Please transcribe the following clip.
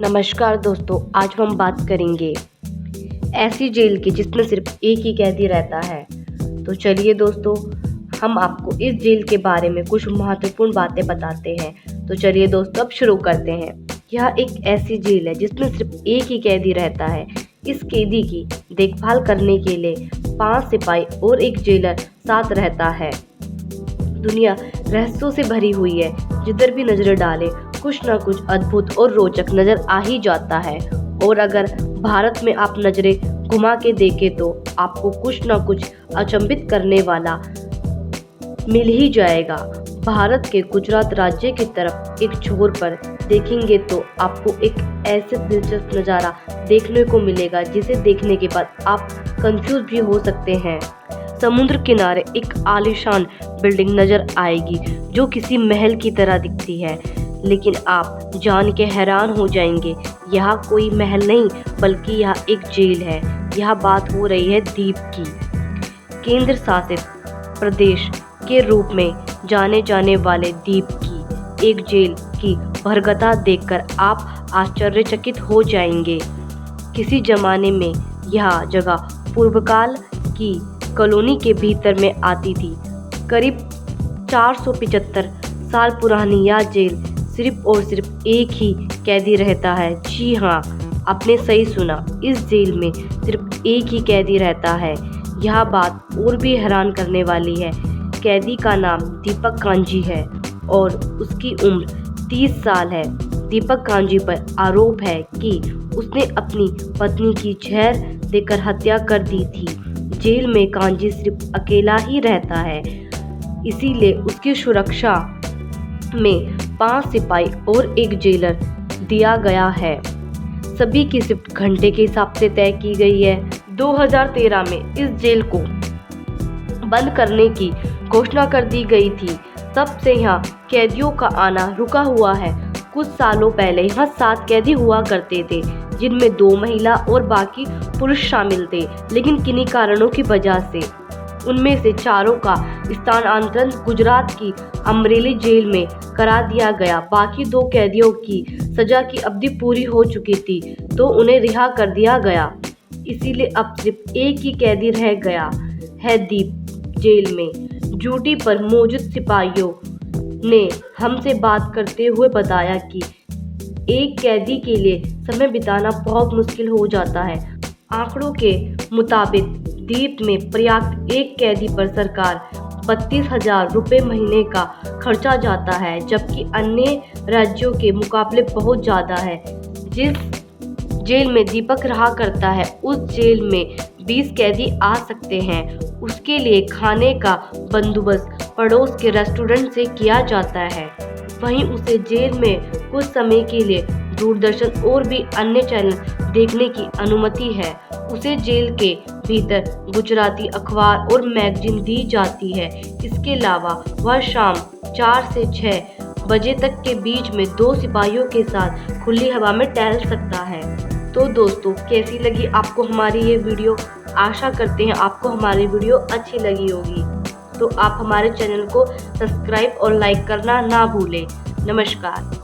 नमस्कार दोस्तों, आज हम बात करेंगे ऐसी जेल की जिसमें सिर्फ एक ही कैदी रहता है। तो चलिए दोस्तों, हम आपको इस जेल के बारे में कुछ महत्वपूर्ण बातें बताते हैं। तो चलिए दोस्तों, अब शुरू करते हैं। यह एक ऐसी जेल है जिसमें सिर्फ एक ही कैदी रहता है। इस कैदी की देखभाल करने के लिए 5 सिपाही और एक जेलर साथ रहता है। दुनिया रहस्यों से भरी हुई है। जिधर भी नजर डाले कुछ ना कुछ अद्भुत और रोचक नजर आ ही जाता है। और अगर भारत में आप नजरें घुमा के देखें तो आपको कुछ ना कुछ अचंभित करने वाला मिल ही जाएगा। भारत के गुजरात राज्य की तरफ एक छोर पर देखेंगे तो आपको एक ऐसे दिलचस्प नज़ारा देखने को मिलेगा जिसे देखने के बाद आप कंफ्यूज भी हो सकते हैं। समुद्र किनारे एक आलीशान बिल्डिंग नजर आएगी जो किसी महल की तरह दिखती है, लेकिन आप जान के हैरान हो जाएंगे, यह कोई महल नहीं बल्कि यह एक जेल है। यह बात हो रही है द्वीप की। केंद्र शासित प्रदेश के रूप में जाने जाने वाले द्वीप की एक जेल की भरगता देखकर आप आश्चर्यचकित हो जाएंगे। किसी जमाने में यह जगह पूर्वकाल की कॉलोनी के भीतर में आती थी। करीब 475 साल पुरानी यह जेल सिर्फ और सिर्फ एक ही कैदी रहता है। जी हाँ, आपने सही सुना, इस जेल में सिर्फ एक ही कैदी रहता है। यह बात और भी हैरान करने वाली है। कैदी का नाम दीपक कांजी है और उसकी उम्र 30 साल है। दीपक कांजी पर आरोप है कि उसने अपनी पत्नी की जहर देकर हत्या कर दी थी। जेल में कांजी सिर्फ अकेला ही रहता है, इसीलिए उसकी सुरक्षा में 5 सिपाही और एक जेलर दिया गया है। सभी की शिफ्ट घंटे के हिसाब से तय की गई है। 2013 में इस जेल को बंद करने की घोषणा कर दी गई थी। तब से यहाँ कैदियों का आना रुका हुआ है। कुछ सालों पहले यहाँ 7 कैदी हुआ करते थे, जिनमें 2 महिला और बाकी पुरुष शामिल थे, लेकिन किन्हीं कारणों की वजह से उनमें से 4 का स्थानांतरण गुजरात की अमरेली जेल में करा दिया गया। बाकी 2 कैदियों की सजा की अवधि पूरी हो चुकी थी तो उन्हें रिहा कर दिया गया। इसीलिए अब सिर्फ एक ही कैदी रह गया है द्वीप जेल में। ड्यूटी पर मौजूद सिपाहियों ने हमसे बात करते हुए बताया कि एक कैदी के लिए समय बिताना बहुत मुश्किल हो जाता है। आंकड़ों के मुताबिक द्वीप में पर्याप्त एक कैदी पर सरकार 32,000 रुपये महीने का खर्चा जाता है, जबकि अन्य राज्यों के मुकाबले बहुत ज़्यादा है। जिस जेल में दीपक रहा करता है उस जेल में 20 कैदी आ सकते हैं। उसके लिए खाने का बंदोबस्त पड़ोस के रेस्टोरेंट से किया जाता है। वहीं उसे जेल में कुछ समय के लिए दूरदर्शन और भी अन्य चैनल देखने की अनुमति है। उसे जेल के भीतर गुजराती अखबार और मैगजीन दी जाती है। इसके अलावा वह शाम 4 से 6 बजे तक के बीच में 2 सिपाहियों के साथ खुली हवा में टहल सकता है। तो दोस्तों, कैसी लगी आपको हमारी ये वीडियो? आशा करते हैं आपको हमारी वीडियो अच्छी लगी होगी। तो आप हमारे चैनल को सब्सक्राइब और लाइक करना ना भूलें। नमस्कार।